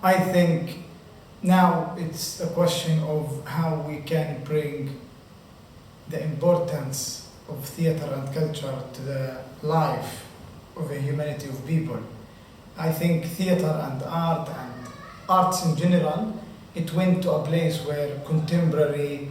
I think now it's a question of how we can bring the importance of theater and culture to the life of a humanity of people. I think theater and arts in general, it went to a place where contemporary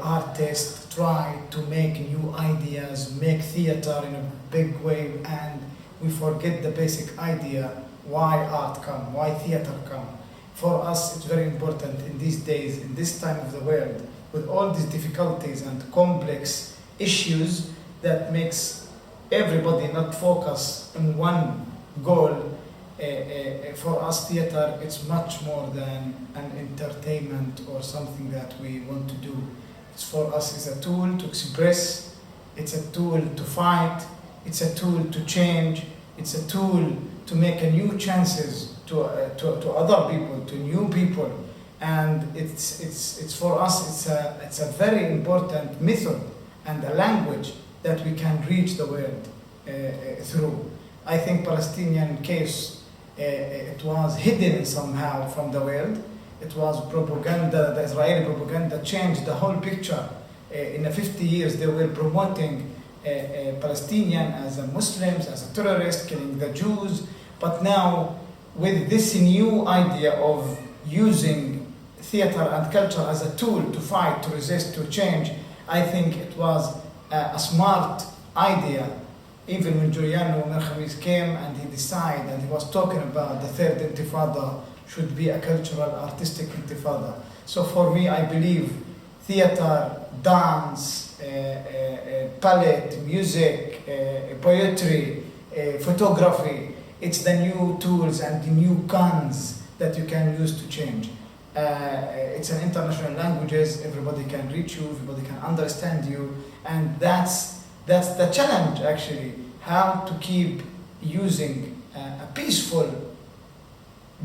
artists try to make new ideas, make theater in a big way, and we forget the basic idea why art come, why theater come. For us, it's very important in these days, in this time of the world, with all these difficulties and complex issues that makes everybody not focus on one goal. For us, theater, it's much more than an entertainment or something that we want to do. It's for us, it's a tool to express, it's a tool to fight, it's a tool to change, it's a tool to make a new chances to other people, to new people. And it's for us, it's a very important method and a language that we can reach the world through. I think Palestinian case, it was hidden somehow from the world. It was propaganda, the Israeli propaganda changed the whole picture. In the 50 years they were promoting Palestinian as a Muslims, as a terrorist, killing the Jews. But now with this new idea of using theater and culture as a tool to fight, to resist, to change, I think it was a smart idea. Even when Giuliano Merkhamis came and he decided and he was talking about the third intifada should be a cultural, artistic intifada. So for me, I believe theater, dance, ballet, music, poetry, photography, it's the new tools and the new guns that you can use to change. It's an international languages, everybody can reach you, everybody can understand you, and that's the challenge actually, how to keep using a peaceful,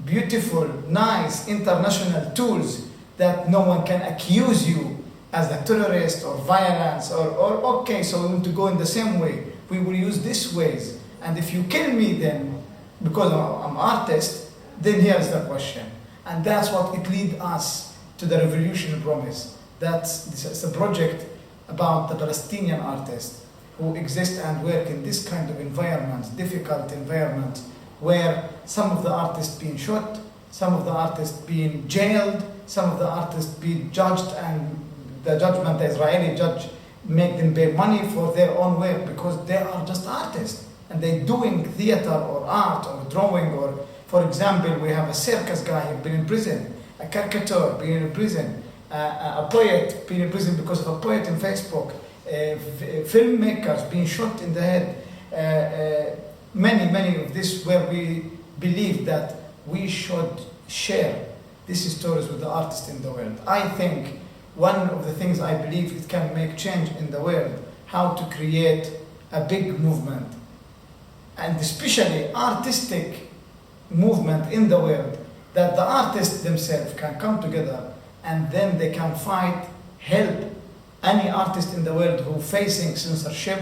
beautiful, nice international tools that no one can accuse you as a terrorist or violence or okay, so we want to go in the same way. We will use these ways. And if you kill me then, because I'm an artist, then here's the question. And that's what it leads us to the revolution promise. It's a project about the Palestinian artists who exist and work in this kind of environment, difficult environment, where some of the artists being shot, some of the artists being jailed, some of the artists being judged, and the judgment, the Israeli judge, make them pay money for their own work because they are just artists and they're doing theater or art or drawing, or for example, we have a circus guy who's been in prison, a caricature being in prison, a poet being in prison because of a poet in Facebook, filmmakers being shot in the head, many of this where we believe that we should share these stories with the artists in the world. I think one of the things I believe it can make change in the world, how to create a big movement, and especially artistic movement in the world, that the artists themselves can come together and then they can fight, help any artist in the world who facing censorship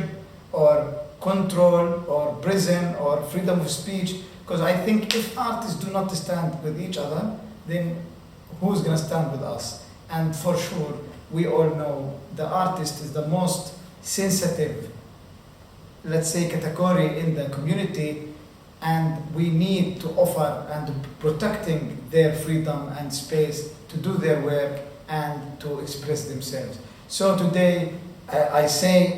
or control or prison or freedom of speech. Because I think if artists do not stand with each other, then who's going to stand with us? And for sure, we all know the artist is the most sensitive, let's say, category in the community, and we need to offer and protecting their freedom and space to do their work and to express themselves. So today, I say,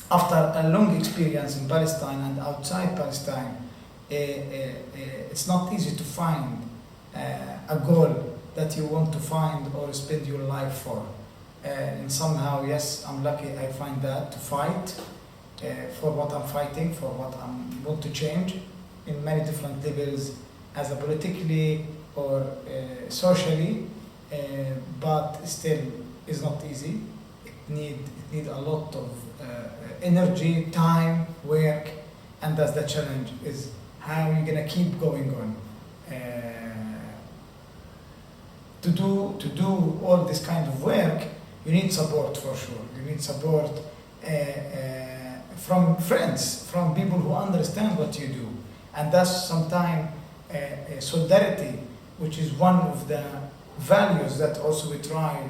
after a long experience in Palestine and outside Palestine, it's not easy to find a goal that you want to find or spend your life for. And somehow, yes, I'm lucky I find that to fight for what I'm fighting, for what I want to change in many different levels, as a politically or socially, but still is not easy. It need a lot of energy, time, work, and that's the challenge, is how you're gonna keep going on. To do all this kind of work, you need support for sure. You need support from friends, from people who understand what you do. And that's sometimes solidarity which is one of the values that also we try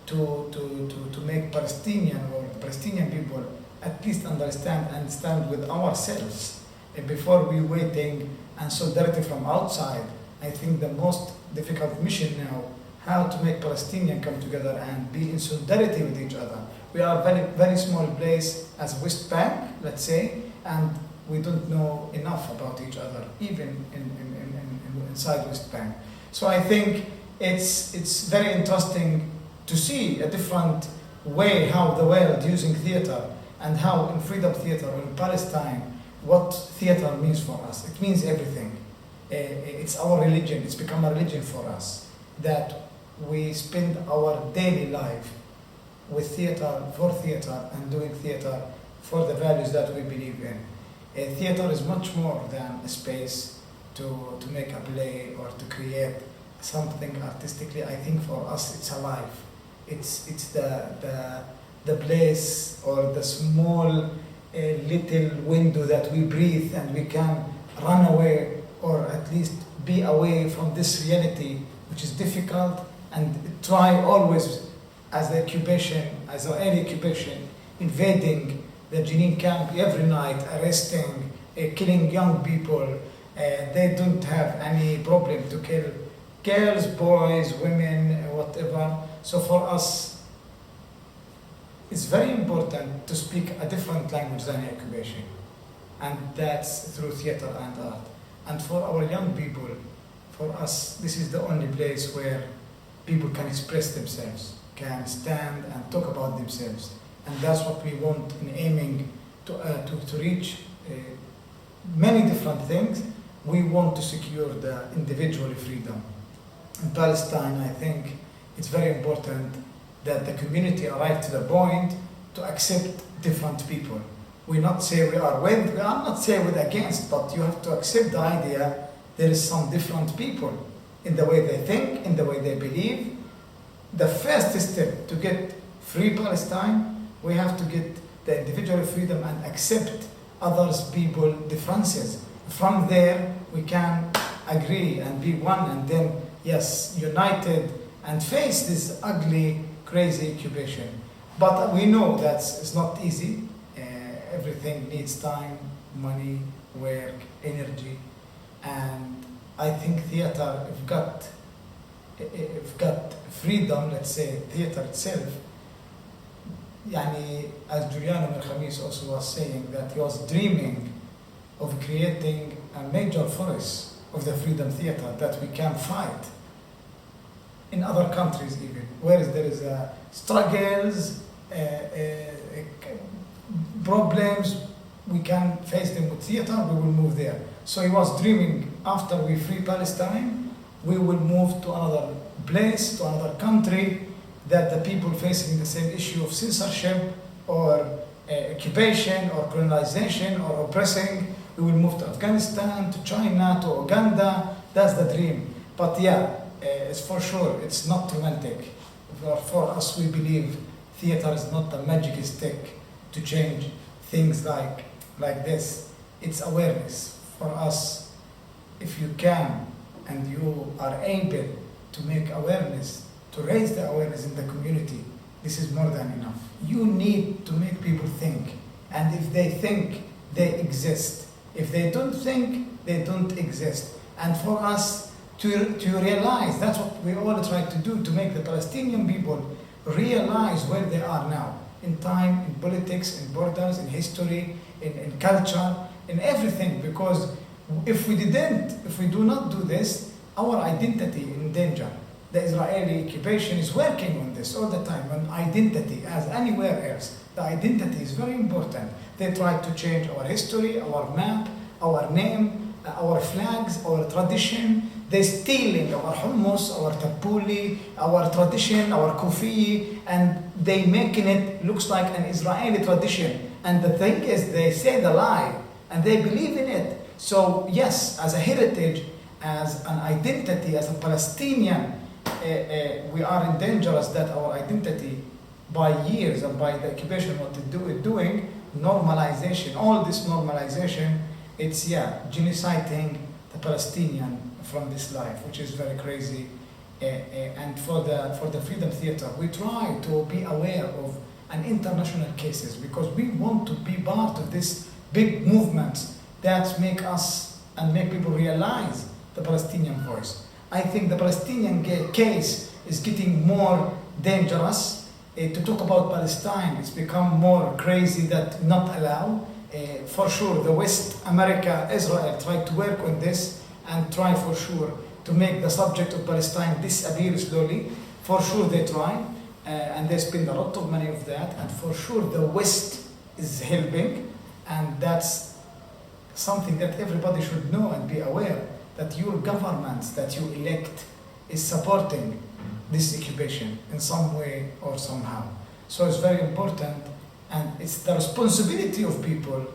to make Palestinian or Palestinian people at least understand and stand with ourselves before we waiting and solidarity from outside. I think the most difficult mission now, how to make Palestinians come together and be in solidarity with each other. We are a very, very small place as West Bank, let's say, and we don't know enough about each other, even inside West Bank. So I think it's very interesting to see a different way how the world using theater and how in Freedom Theater or in Palestine, what theater means for us. It means everything. It's our religion. It's become a religion for us that we spend our daily life with theater, for theater, and doing theater for the values that we believe in. Theater is much more than a space to make a play or to create something artistically. I think for us it's alive. It's the place or the small little window that we breathe and we can run away or at least be away from this reality which is difficult and try always as the occupation, as an early occupation, invading the Jenin camp every night, arresting, killing young people. They don't have any problem to kill girls, boys, women, whatever. So for us, it's very important to speak a different language than occupation. And that's through theater and art. And for our young people, for us, this is the only place where people can express themselves, can stand and talk about themselves. And that's what we want in aiming to reach many different things. We want to secure the individual freedom. In Palestine, I think it's very important that the community arrive to the point to accept different people. We not say we are with, we are not say with against, but you have to accept the idea there is some different people in the way they think, in the way they believe. The first step to get free Palestine, we have to get the individual freedom and accept others' people differences. From there, we can agree and be one and then, yes, united and face this ugly, crazy occupation. But we know that it's not easy. Everything needs time, money, work, energy. And I think theater, if got freedom, let's say, theater itself, يعني, as Giuliano Milkhamis also was saying, that he was dreaming of creating a major force of the freedom theater that we can fight in other countries even, where there is struggles, problems, we can face them with theater, we will move there. So he was dreaming, after we free Palestine, we will move to another place, to another country, that the people facing the same issue of censorship or occupation or colonization or oppressing, we will move to Afghanistan, to China, to Uganda. That's the dream. But yeah, it's for sure, it's not romantic. For us, we believe theater is not a magic stick to change things like this. It's awareness. For us, if you can and you are able to make awareness, to raise the awareness in the community, this is more than enough. You need to make people think. And if they think, they exist. If they don't think, they don't exist. And for us to realize, that's what we all try to do, to make the Palestinian people realize where they are now, in time, in politics, in borders, in history, in culture, in everything. Because if we do not do this, our identity in danger. The Israeli occupation is working on this all the time, on identity as anywhere else. The identity is very important. They try to change our history, our map, our name, our flags, our tradition. They're stealing our hummus, our tapuli, our tradition, our kufi, and they making it looks like an Israeli tradition. And the thing is, they say the lie, and they believe in it. So yes, as a heritage, as an identity, as a Palestinian, we are in danger that our identity, by years and by the occupation, what it doing, normalization, all this normalization, it's genociding the Palestinian from this life, which is very crazy. And for the Freedom Theatre, we try to be aware of an international cases because we want to be part of this big movements that make us and make people realize the Palestinian voice. I think the Palestinian case is getting more dangerous. To talk about Palestine, it's become more crazy that not allow. For sure, the West, America, Israel try to work on this and try for sure to make the subject of Palestine disappear slowly. For sure they try, and they spend a lot of money of that, and for sure the West is helping, and that's something that everybody should know and be aware that your governments that you elect is supporting this occupation in some way or somehow. So it's very important, and it's the responsibility of people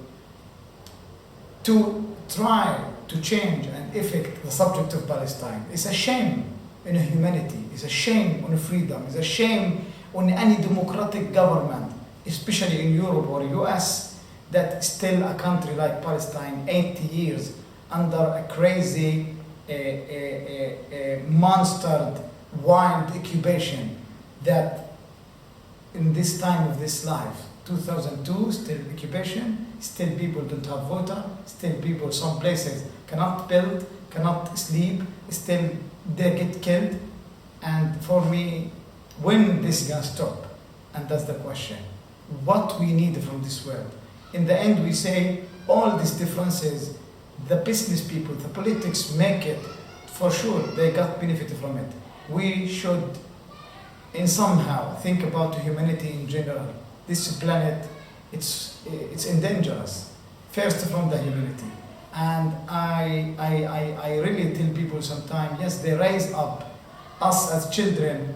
to try to change and affect the subject of Palestine. It's a shame in humanity, it's a shame on freedom, it's a shame on any democratic government, especially in Europe or US, that still a country like Palestine, 80 years under a crazy, monster, wild occupation, that in this time of this life, 2002, still occupation, still people don't have water, still people, some places cannot build, cannot sleep, still they get killed. And for me, when this gonna stop? And that's the question. What we need from this world? In the end, we say all these differences, the business people, the politics make it, for sure, they got benefit from it. We should, in somehow, think about humanity in general. This planet, it's endangerous, first from the humanity. And I really tell people sometimes, yes, they raise up us as children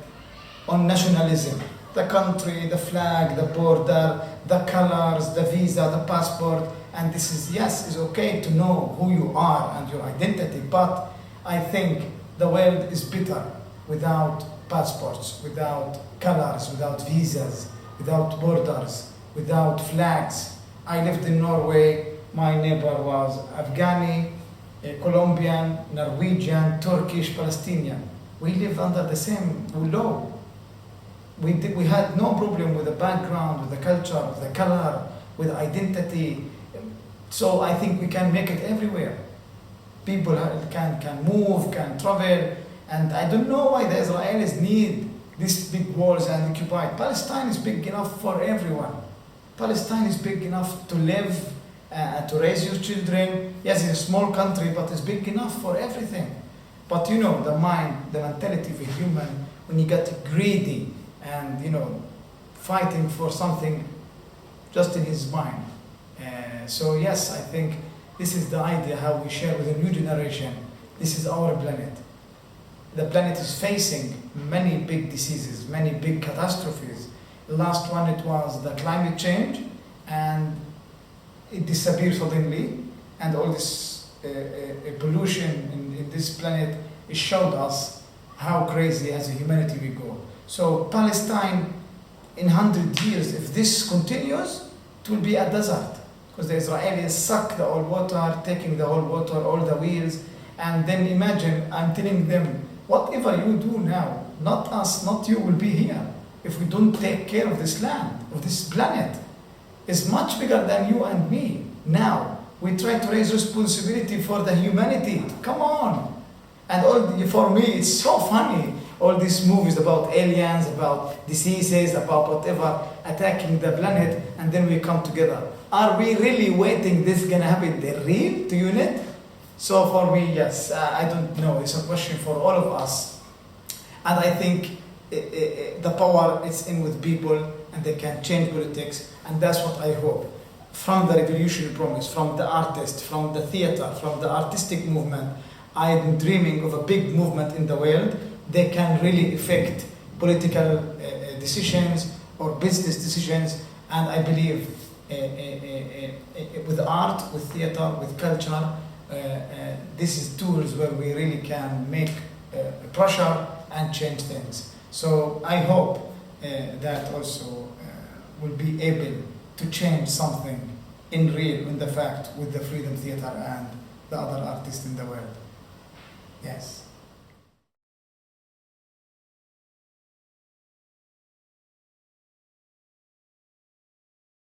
on nationalism. The country, the flag, the border, the colors, the visa, the passport. And this is, yes, it's okay to know who you are and your identity, but I think the world is better without passports, without colors, without visas, without borders, without flags. I lived in Norway, my neighbor was Afghani, Colombian, Norwegian, Turkish, Palestinian. We lived under the same law. We had no problem with the background, with the culture, with the color, with identity. So I think we can make it everywhere. People can move, can travel, and I don't know why the Israelis need these big walls and occupy. Palestine is big enough for everyone. Palestine is big enough to live, to raise your children. Yes, it's a small country, but it's big enough for everything. But you know, the mind, the mentality of a human, when you get greedy and, you know, fighting for something just in his mind. So yes, I think this is the idea how we share with the new generation. This is our planet. The planet is facing many big diseases, many big catastrophes. The last one, it was the climate change, and it disappeared suddenly, and all this pollution in this planet, it showed us how crazy as a humanity we go. So Palestine, in 100 years, if this continues, it will be a desert, because the Israelis suck the old water, taking the old water, all the wheels, and then imagine, I'm telling them, whatever you do now, not us, not you will be here. If we don't take care of this land, of this planet, it's much bigger than you and me. Now, we try to raise responsibility for the humanity. Come on. And for me, it's so funny. All these movies about aliens, about diseases, about whatever, attacking the planet, and then we come together. Are we really waiting this is gonna happen? The real to unit? So for me, yes, I don't know. It's a question for all of us. And I think the power is in with people, and they can change politics, and that's what I hope. From the revolutionary promise, from the artist, from the theater, from the artistic movement, I'm dreaming of a big movement in the world. They can really affect political decisions or business decisions, and I believe with art, with theater, with culture, this is tools where we really can make pressure and change things. So I hope that also will be able to change something in real, in the fact, with the Freedom Theater and the other artists in the world. Yes.